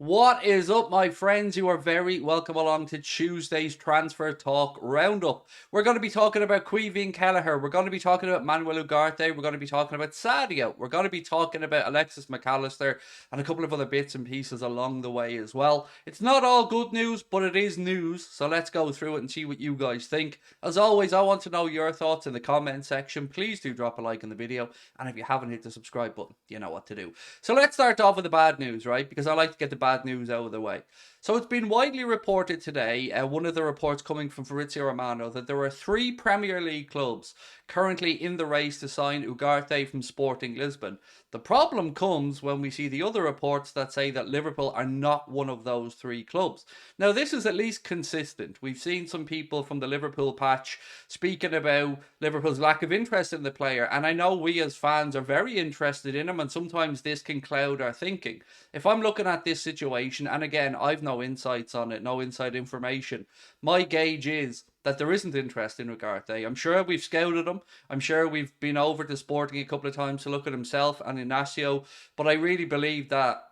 What is up, my friends? You are very welcome along to Tuesday's Transfer Talk Roundup. We're going to be talking about Caoimhin Kelleher. We're going to be talking about Manuel Ugarte. We're going to be talking about Sadio. We're going to be talking about Alexis Mac Allister and a couple of other bits and pieces along the way as well. It's not all good news, but it is news. So let's go through it and see what you guys think. As always, I want to know your thoughts in the comment section. Please do drop a like in the video. And if you haven't hit the subscribe button, you know what to do. So let's start off with the bad news, right? Because I like to get the bad news out of the way. So it's been widely reported today, one of the reports coming from Fabrizio Romano, that there are 3 Premier League clubs currently in the race to sign Ugarte from Sporting Lisbon. The problem comes when we see the other reports that say that Liverpool are not one of those 3 clubs. Now, this is at least consistent. We've seen some people from the Liverpool patch speaking about Liverpool's lack of interest in the player, and I know we as fans are very interested in him, and sometimes this can cloud our thinking. If I'm looking at this situation, and again, I've no insights on it, no inside information, my gauge is that there isn't interest in Ugarte. I'm sure we've scouted him. I'm sure we've been over to Sporting a couple of times to look at himself and Inacio, but I really believe that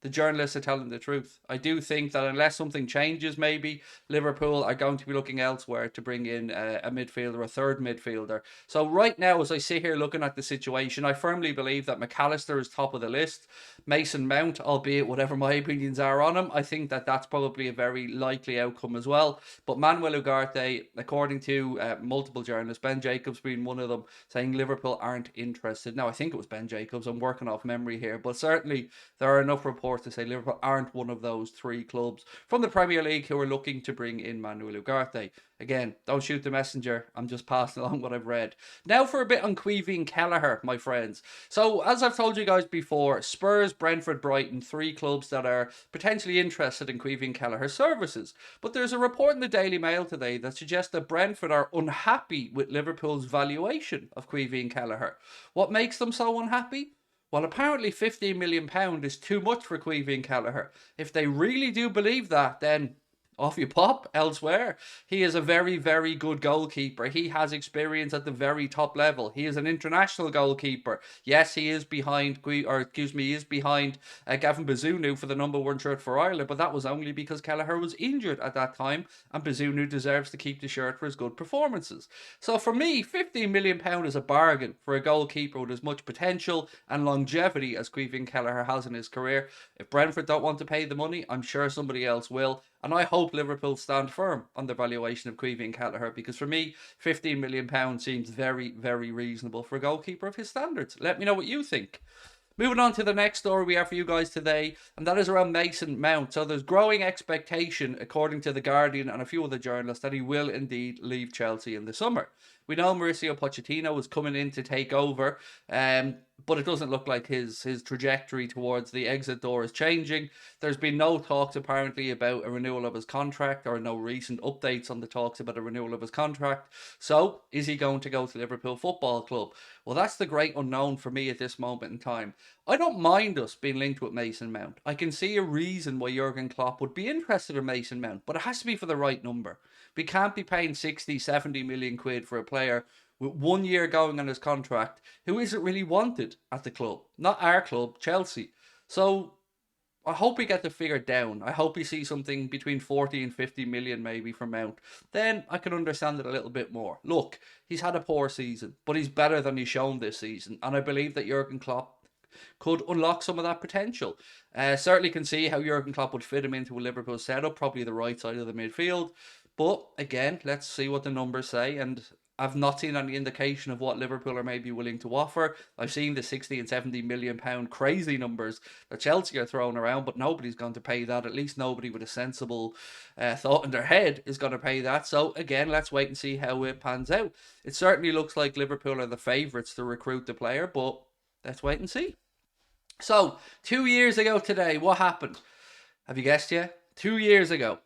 the journalists are telling the truth. I do think that unless something changes, maybe Liverpool are going to be looking elsewhere to bring in a midfielder, a third midfielder. So right now, as I sit here looking at the situation, I firmly believe that Mac Allister is top of the list. Mason Mount, albeit whatever my opinions are on him, I think that that's probably a very likely outcome as well. But Manuel Ugarte, according to multiple journalists, Ben Jacobs being one of them, saying Liverpool aren't interested. Now, I think it was Ben Jacobs. I'm working off memory here, but certainly there are enough reports to say Liverpool aren't one of those 3 clubs from the Premier League who are looking to bring in Manuel Ugarte. Again, don't shoot the messenger. I'm just passing along what I've read. Now for a bit on Caoimhin Kelleher, my friends. So, as I've told you guys before, Spurs, Brentford, Brighton, 3 clubs that are potentially interested in Caoimhin Kelleher's services. But there's a report in the Daily Mail today that suggests that Brentford are unhappy with Liverpool's valuation of Caoimhin Kelleher. What makes them so unhappy? Well, apparently £15 million is too much for Caoimhin Kelleher. If they really do believe that, then off you pop elsewhere. He is a very, very good goalkeeper. He has experience at the very top level. He is an international goalkeeper. Yes, he is behind, he is behind Gavin Bazunu for the #1 shirt for Ireland, but that was only because Kelleher was injured at that time, and Bazunu deserves to keep the shirt for his good performances. So for me, £15 million is a bargain for a goalkeeper with as much potential and longevity as Caoimhin Kelleher has in his career. If Brentford don't want to pay the money, I'm sure somebody else will. And I hope Liverpool stand firm on the valuation of Caoimhin Kelleher, because for me, £15 million seems very, very reasonable for a goalkeeper of his standards. Let me know what you think. Moving on to the next story we have for you guys today, and that is around Mason Mount. So there's growing expectation, according to The Guardian and a few other journalists, that he will indeed leave Chelsea in the summer. We know Mauricio Pochettino is coming in to take over, but it doesn't look like his trajectory towards the exit door is changing. There's been no talks apparently about a renewal of his contract, or no recent updates on the talks about a renewal of his contract. So is he going to go to Liverpool Football Club? Well, that's the great unknown for me at this moment in time. I don't mind us being linked with Mason Mount. I can see a reason why Jurgen Klopp would be interested in Mason Mount, but it has to be for the right number. We can't be paying 60, 70 million quid for a player with 1 year going on his contract who isn't really wanted at the club. Not our club, Chelsea. So I hope we get the figure down. I hope we see something between 40 and 50 million maybe from Mount. Then I can understand it a little bit more. Look, he's had a poor season, but he's better than he's shown this season. And I believe that Jurgen Klopp could unlock some of that potential. Certainly can see how Jurgen Klopp would fit him into a Liverpool setup, probably the right side of the midfield. But again, let's see what the numbers say. And I've not seen any indication of what Liverpool are maybe willing to offer. I've seen the 60 and 70 million pound crazy numbers that Chelsea are throwing around, but nobody's going to pay that. At least nobody with a sensible thought in their head is going to pay that. So again, let's wait and see how it pans out. It certainly looks like Liverpool are the favourites to recruit the player, but let's wait and see. So 2 years ago today, what happened? Have you guessed yet? 2 years ago,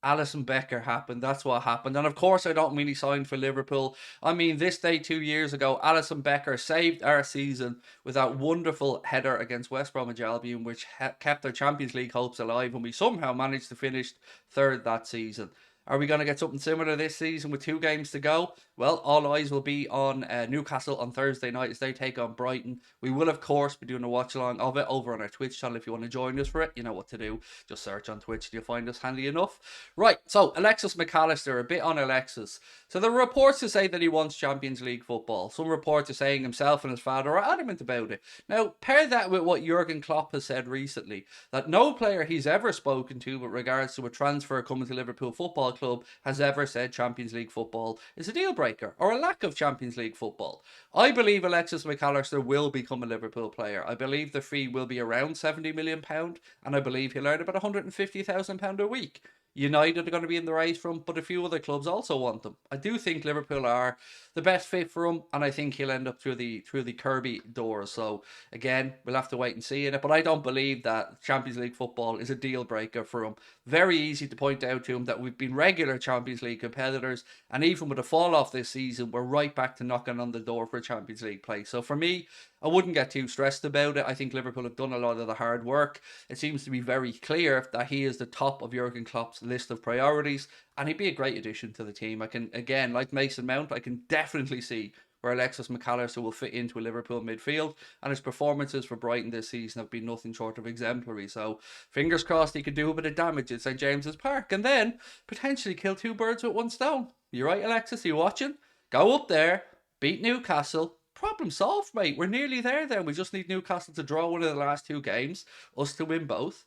Allison Becker happened. That's what happened. And of course, I don't mean he signed for Liverpool. I mean, this day 2 years ago, Allison Becker saved our season with that wonderful header against West Bromwich Albion, which kept our Champions League hopes alive, and we somehow managed to finish third that season. Are we going to get something similar this season with 2 games to go? Well, all eyes will be on Newcastle on Thursday night as they take on Brighton. We will, of course, be doing a watch along of it over on our Twitch channel. If you want to join us for it, you know what to do. Just search on Twitch and you'll find us handy enough. Right, so Alexis Mac Allister, a bit on Alexis. So there are reports to say that he wants Champions League football. Some reports are saying himself and his father are adamant about it. Now, pair that with what Jurgen Klopp has said recently, that no player he's ever spoken to with regards to a transfer coming to Liverpool Football Club has ever said Champions League football is a deal breaker or a lack of Champions League football. I believe Alexis Mac Allister will become a Liverpool player. I believe the fee will be around £70 million, and I believe he'll earn about £150,000 a week. United are going to be in the race for him, but a few other clubs also want them. I do think Liverpool are the best fit for him, and I think he'll end up through the Kirby doors. So again, we'll have to wait and see in it. But I don't believe that Champions League football is a deal breaker for him. Very easy to point out to him that we've been regular Champions League competitors, and even with a fall off this season, we're right back to knocking on the door for a Champions League place. So for me, I wouldn't get too stressed about it. I think Liverpool have done a lot of the hard work. It seems to be very clear that he is the top of Jurgen Klopp's list of priorities, and he'd be a great addition to the team. I can, again, like Mason Mount, I can definitely see where Alexis Mac Allister will fit into a Liverpool midfield, and his performances for Brighton this season have been nothing short of exemplary. So fingers crossed he could do a bit of damage at St James's Park and then potentially kill 2 birds with 1 stone. You right, Alexis? Are you watching? Go up there, beat Newcastle. Problem solved, mate. We're nearly there then. We just need Newcastle to draw one of the last 2 games, us to win both,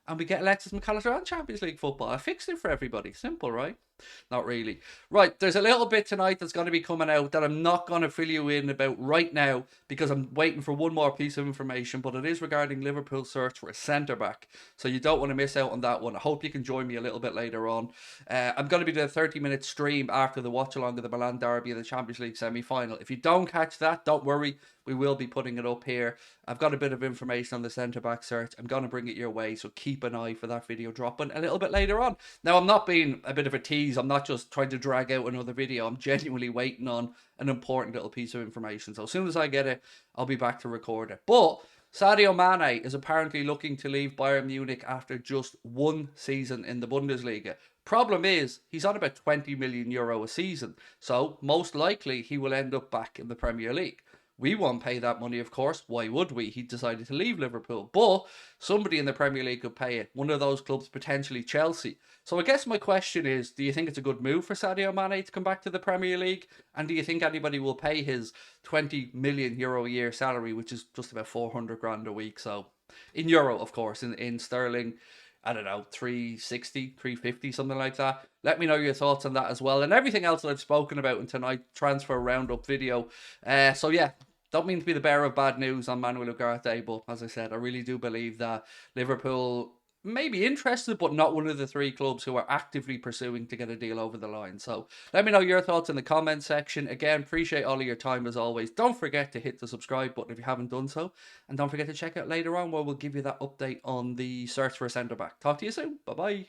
and we get Alexis Mac Allister on Champions League football. I fixed it for everybody. Simple, right? Not really. Right, there's a little bit tonight that's going to be coming out that I'm not going to fill you in about right now because I'm waiting for one more piece of information, but it is regarding Liverpool's search for a centre-back. So you don't want to miss out on that one. I hope you can join me a little bit later on. I'm going to be doing a 30-minute stream after the watch-along of the Milan Derby of the Champions League semi-final. If you don't catch that, don't worry. We will be putting it up here. I've got a bit of information on the centre-back search. I'm going to bring it your way, so keep an eye for that video dropping a little bit later on. Now, I'm not being a bit of a tease. I'm not just trying to drag out another video. I'm genuinely waiting on an important little piece of information. So as soon as I get it, I'll be back to record it. But Sadio Mane is apparently looking to leave Bayern Munich after just 1 season in the Bundesliga. Problem is, he's on about €20 million a season. So most likely he will end up back in the Premier League. We won't pay that money, of course. Why would we? He decided to leave Liverpool. But somebody in the Premier League could pay it. One of those clubs, potentially Chelsea. So I guess my question is, do you think it's a good move for Sadio Mane to come back to the Premier League? And do you think anybody will pay his €20 million a year salary, which is just about 400 grand a week? So in euro, of course, in sterling, I don't know, 360, 350, something like that. Let me know your thoughts on that as well. And everything else that I've spoken about in tonight's transfer roundup video. So yeah, don't mean to be the bearer of bad news on Manuel Ugarte, but as I said, I really do believe that Liverpool may be interested, but not one of the 3 clubs who are actively pursuing to get a deal over the line. So let me know your thoughts in the comment section. Again, appreciate all of your time as always. Don't forget to hit the subscribe button if you haven't done so. And don't forget to check out later on where we'll give you that update on the search for a centre-back. Talk to you soon. Bye-bye.